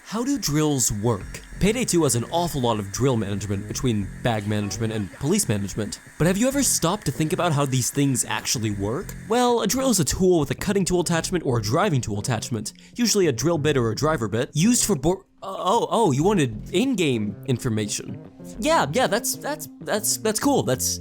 How do drills work? Payday 2 has an awful lot of drill management between bag management and police management. But have you ever stopped to think about how these things actually work? Well, a drill is a tool with a cutting tool attachment or a driving tool attachment, usually a drill bit or a driver bit, used for Oh, you wanted in-game information. Yeah, that's cool. That's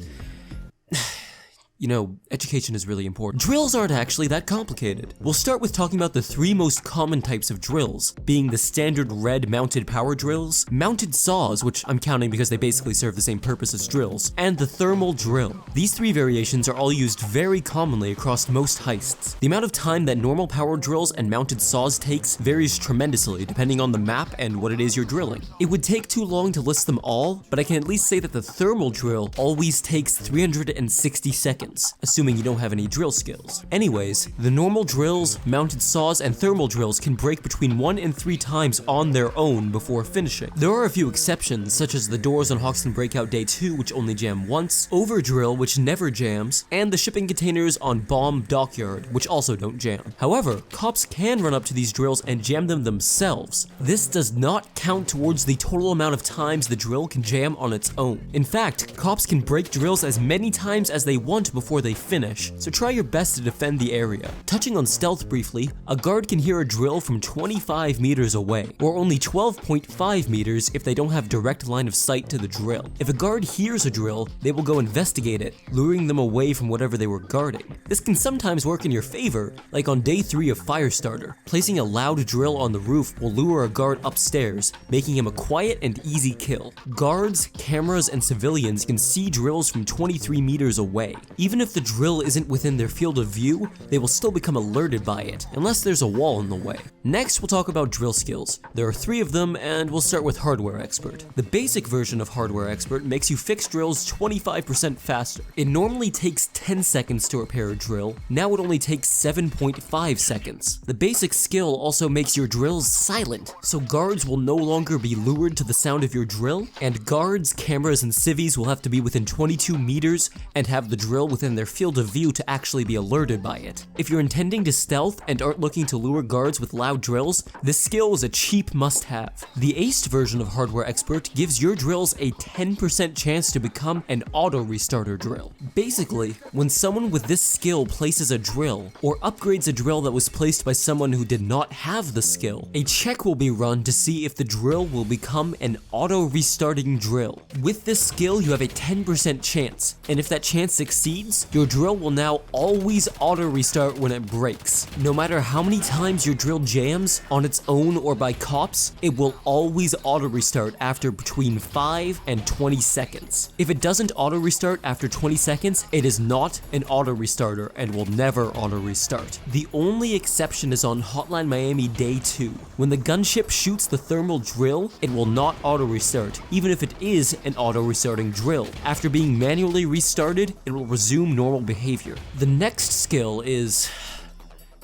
you know, education is really important. Drills aren't actually that complicated. We'll start with talking about the three most common types of drills, being the standard red mounted power drills, mounted saws, which I'm counting because they basically serve the same purpose as drills, and the thermal drill. These three variations are all used very commonly across most heists. The amount of time that normal power drills and mounted saws takes varies tremendously depending on the map and what it is you're drilling. It would take too long to list them all, but I can at least say that the thermal drill always takes 360 seconds. Assuming you don't have any drill skills. Anyways, the normal drills, mounted saws, and thermal drills can break between 1 and 3 times on their own before finishing. There are a few exceptions, such as the doors on Hoxton Breakout Day 2, which only jam once, Overdrill, which never jams, and the shipping containers on Bomb Dockyard, which also don't jam. However, cops can run up to these drills and jam them themselves. This does not count towards the total amount of times the drill can jam on its own. In fact, cops can break drills as many times as they want before they finish, so try your best to defend the area. Touching on stealth briefly, a guard can hear a drill from 25 meters away, or only 12.5 meters if they don't have direct line of sight to the drill. If a guard hears a drill, they will go investigate it, luring them away from whatever they were guarding. This can sometimes work in your favor, like on day 3 of Firestarter. Placing a loud drill on the roof will lure a guard upstairs, making him a quiet and easy kill. Guards, cameras, and civilians can see drills from 23 meters away. Even if the drill isn't within their field of view, they will still become alerted by it, unless there's a wall in the way. Next, we'll talk about drill skills. There are 3 of them, and we'll start with Hardware Expert. The basic version of Hardware Expert makes you fix drills 25% faster. It normally takes 10 seconds to repair a drill, now it only takes 7.5 seconds. The basic skill also makes your drills silent, so guards will no longer be lured to the sound of your drill, and guards, cameras, and civvies will have to be within 22 meters and have the drill within their field of view to actually be alerted by it. If you're intending to stealth and aren't looking to lure guards with loud drills, this skill is a cheap must-have. The aced version of Hardware Expert gives your drills a 10% chance to become an auto-restarter drill. Basically, when someone with this skill places a drill, or upgrades a drill that was placed by someone who did not have the skill, a check will be run to see if the drill will become an auto-restarting drill. With this skill, you have a 10% chance, and if that chance succeeds, your drill will now always auto-restart when it breaks. No matter how many times your drill jams, on its own or by cops, it will always auto-restart after between 5 and 20 seconds. If it doesn't auto-restart after 20 seconds, it is not an auto-restarter and will never auto-restart. The only exception is on Hotline Miami Day 2. When the gunship shoots the thermal drill, it will not auto-restart, even if it is an auto-restarting drill. After being manually restarted, it will resume normal behavior. The next skill is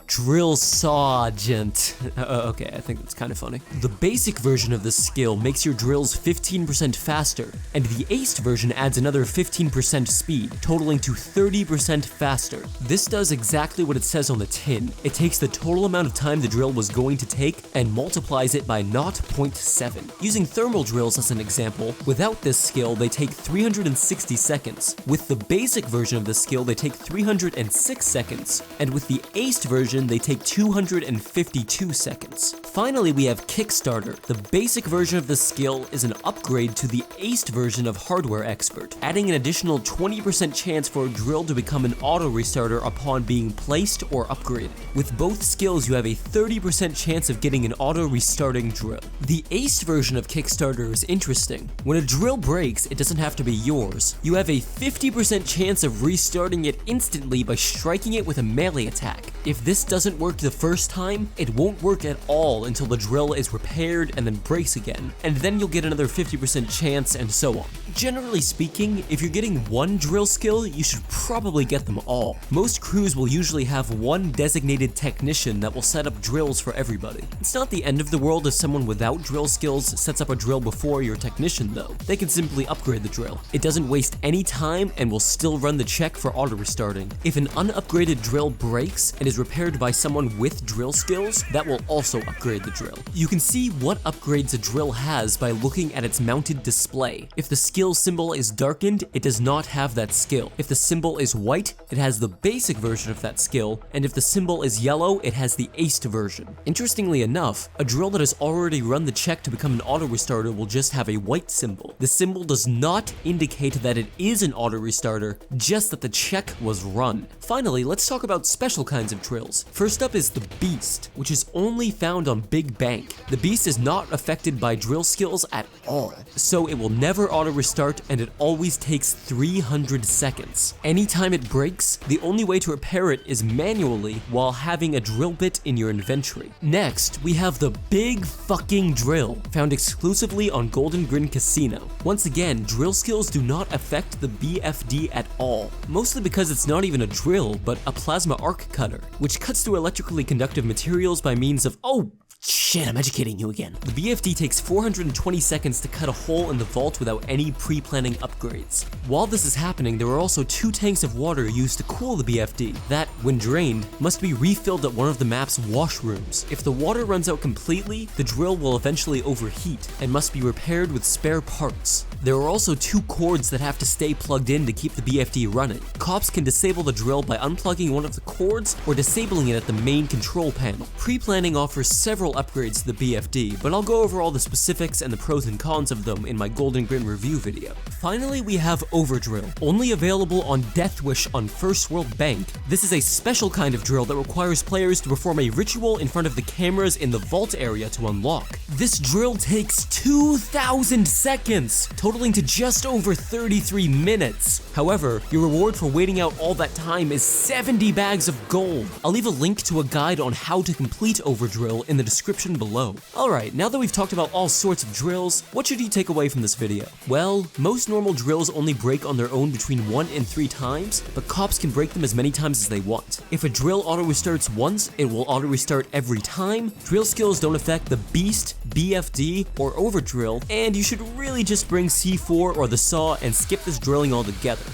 Drill Sergeant. Okay, I think that's kind of funny. The basic version of this skill makes your drills 15% faster, and the aced version adds another 15% speed, totaling to 30% faster. This does exactly what it says on the tin. It takes the total amount of time the drill was going to take and multiplies it by 0.7. Using thermal drills as an example, without this skill, they take 360 seconds. With the basic version of this skill, they take 306 seconds, and with the aced version, they take 252 seconds. Finally, we have Kickstarter. The basic version of this skill is an upgrade to the aced version of Hardware Expert, adding an additional 20% chance for a drill to become an auto-restarter upon being placed or upgraded. With both skills, you have a 30% chance of getting an auto-restarting drill. The aced version of Kickstarter is interesting. When a drill breaks, it doesn't have to be yours. You have a 50% chance of restarting it instantly by striking it with a melee attack. If this doesn't work the first time, it won't work at all until the drill is repaired and then breaks again, and then you'll get another 50% chance and so on. Generally speaking, if you're getting one drill skill, you should probably get them all. Most crews will usually have one designated technician that will set up drills for everybody. It's not the end of the world if someone without drill skills sets up a drill before your technician though. They can simply upgrade the drill. It doesn't waste any time and will still run the check for auto restarting. If an unupgraded drill breaks and is repaired fired by someone with drill skills, that will also upgrade the drill. You can see what upgrades a drill has by looking at its mounted display. If the skill symbol is darkened, it does not have that skill. If the symbol is white, it has the basic version of that skill, and if the symbol is yellow, it has the aced version. Interestingly enough, a drill that has already run the check to become an auto restarter will just have a white symbol. The symbol does not indicate that it is an auto restarter, just that the check was run. Finally, let's talk about special kinds of drills. First up is the Beast, which is only found on Big Bank. The Beast is not affected by drill skills at all, so it will never auto restart and it always takes 300 seconds. Anytime it breaks, the only way to repair it is manually while having a drill bit in your inventory. Next, we have the Big Fucking Drill, found exclusively on Golden Grin Casino. Once again, drill skills do not affect the BFD at all, mostly because it's not even a drill, but a plasma arc cutter, which cuts through electrically conductive materials by means of— oh, shit, I'm educating you again. The BFD takes 420 seconds to cut a hole in the vault without any pre-planning upgrades. While this is happening, there are also 2 tanks of water used to cool the BFD that, when drained, must be refilled at one of the map's washrooms. If the water runs out completely, the drill will eventually overheat and must be repaired with spare parts. There are also 2 cords that have to stay plugged in to keep the BFD running. Cops can disable the drill by unplugging one of the cords or disabling it at the main control panel. Pre-planning offers several upgrades to the BFD, but I'll go over all the specifics and the pros and cons of them in my Golden Grin review video. Finally, we have Overdrill, only available on Death Wish on First World Bank. This is a special kind of drill that requires players to perform a ritual in front of the cameras in the vault area to unlock. This drill takes 2,000 seconds, totaling to just over 33 minutes. However, your reward for waiting out all that time is 70 bags of gold. I'll leave a link to a guide on how to complete Overdrill in the description below. Alright, now that we've talked about all sorts of drills, what should you take away from this video? Well, most normal drills only break on their own between 1 and 3 times, but cops can break them as many times as they want. If a drill auto-restarts once, it will auto-restart every time. Drill skills don't affect the Beast, BFD, or Overdrill, and you should really just bring C4 or the saw and skip this drilling altogether.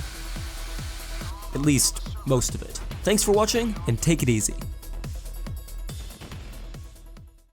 At least, most of it. Thanks for watching, and take it easy.